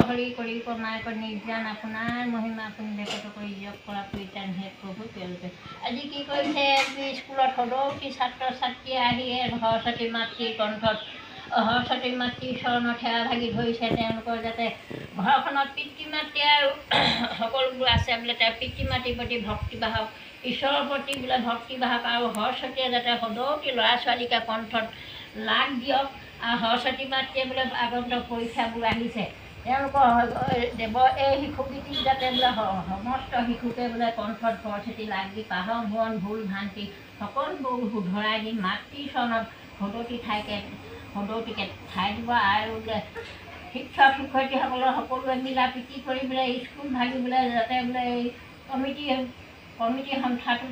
হৰি কৰি কমাই নিৰ্যান আপোনাৰ মহিমা আপুনি ব্যক্ত কৰি দিয়ক কৰা পৰিত্ৰাণ হে প্ৰভু। তেওঁলোকে আজি কি কৰিছে, স্কুলত সদৌতি ছাত্ৰ ছাত্ৰীয়ে আহি সৰস্বতী মাতৃৰ কণ্ঠত সৰস্বতী মাতৃৰ চৰণত সেৱা ভাগি ধৰিছে। তেওঁলোকৰ যাতে ঘৰখনত পিতৃ মাতৃ আৰু সকলোবোৰ আছে বোলে, তেওঁ পিতৃ মাতৃৰ প্ৰতি ভক্তি বাহক, ঈশ্বৰৰ প্ৰতি বোলে ভক্তি বাহক, আৰু সৰস্বতীয়ে যাতে সদৌতি ল'ৰা ছোৱালীকে কণ্ঠত লাগ দিয়ক। আৰু সৰস্বতী মাতৃয়ে বোলে আগন্তুক পৰীক্ষাবোৰ আহিছে, তেওঁলোকৰ দেৱৰ এই শিশুগীতিক যাতে বোলে সমস্ত শিশুকে বোলে কণ্ঠত সৰস্বতী লাগ দি পাহৰ বন ভুল ভ্ৰান্তি সকলোবোৰ শুধৰাই দি মাতৃৰ চৰণত সদৌতিকে ঠাই দিব। আৰু বোলে শিক্ষক শিক্ষয়িত্ৰীসকলৰ সকলোৱে মিলা প্ৰীতি কৰি বোলে স্কুল ভাগি বোলে যাতে বোলে এই কমিটি সংস্থাটো